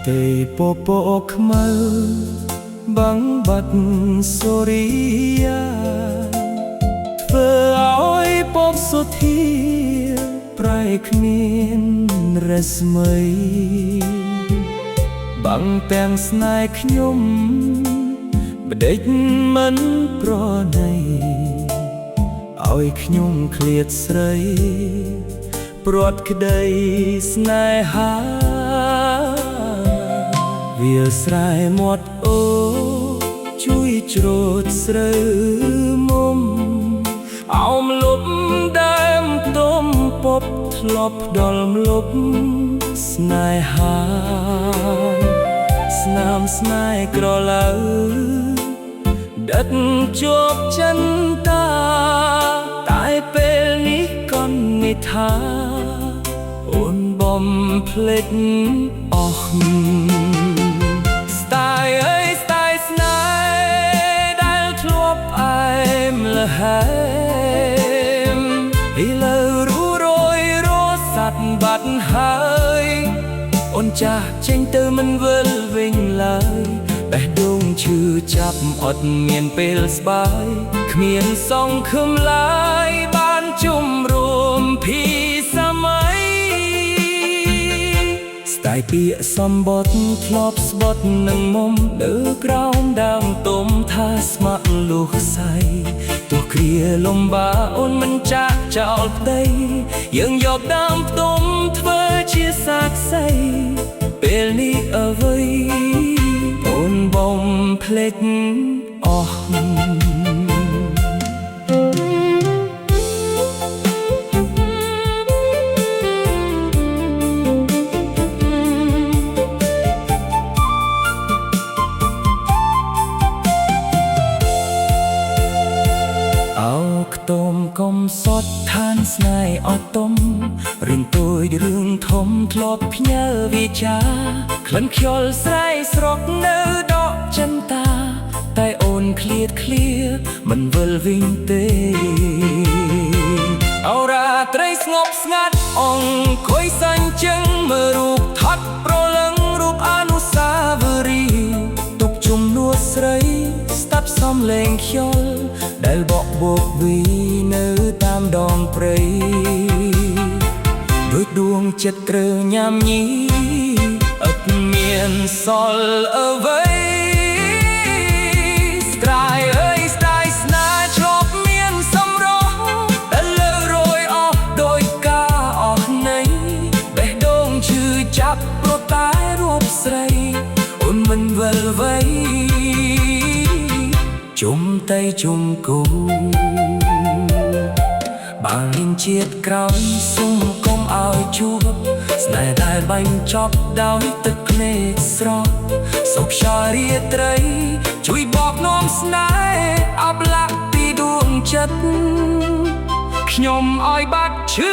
ទេពពកខ្មៅបាំងបាត់សូរិយាធ្វើឲ្យពពសុធាប្រែគ្មានរស្មីបាំងទាំងស្នេហ៍ខ្ញុំបដិចមិនប្រណីឲ្យខ្ញុំឃ្លាតស្រីព្រាត់ក្តីស្នេហាវាលស្រែមាត់អូជួយច្រូតស្រូវមុំអោមលប់ដើមទុំពប់ធ្លាប់ដល់មលប់ស្នេហាស្នាមស្នេហ៍ក្រឡៅដិតជាប់ចិនតាតែពេលនេះកូននិថាអូនបំភ្លេចអស់ស្ទាយអើយស្ទាយស្នេហ៍ដែលធ្លាប់អែមល្ហែមឥឡូវរួរយរស័ព្ទបាត់ហើយអូនចាស់ចេញទៅមិនវិលវិញឡើយបេះដូងឈឺចាប់អត់មានពេលស្បាយគ្មានសង្ឃឹមឡើយបានជុំរួមពីសម័យស្ដាយពាក្យសម្បត្តិធ្លាប់ស្បត់នឹងមុំនៅក្រោមដើមទុំថាស្ម័គ្រលុះស័យទោះគ្រាលំបាកអូនមិនចាក់ចោលផ្ទៃយើងយកដើមទុំធ្វើជាសាក្សីពេលនេះអ្វីអូនបំភ្លេចអស់ខ្ទមកុំសត់ឋានស្នេហ៍អត់ទុំរឿងតូចរឿងធំធ្លាប់ផ្ញើវាចាក្លិនខ្យល់ស្រែកស្រកនៅដកចិនតាតែអូនឃ្លាតឃ្លាមិនវិលវិញទេអរាត្រីស្ងប់ស្ងាត់អង្គុយសាញ់ជឹងមើលរូបថត់ប្រលឹងរូបអនុស្សាវរីយ៍ទុកជំនួសស្រីស្ដាប់សំឡេងខ្យល់ដែលបក់បោកវីនៅតាមដងព្រៃដូចដួងចិត្តក្រើញ៉ាំញីអត់មានសល់អ្វីស្ត្រាយអើយស្ដាយស្នេហ៍ជាប់មានសម្រស់តែលើរយអស់ដោយការអស់ន័យបេះដូងឈឺចាប់ព្រោះតែរូបស្រីអូនមិនវិលវៃជុំតៃជុំគូបានលិនជាតិក្រោយសុំកុំឲ្យជួបស្នេហ៍ដែលបាញ់ចប់ដោយទឹកភ្នែកស្រស់សុខសារាត្រីជួយបកនាំស្នេហ៍អបលាក់ពីដួងចិត្តខ្ញុំឲ្យបាត់ឈឺ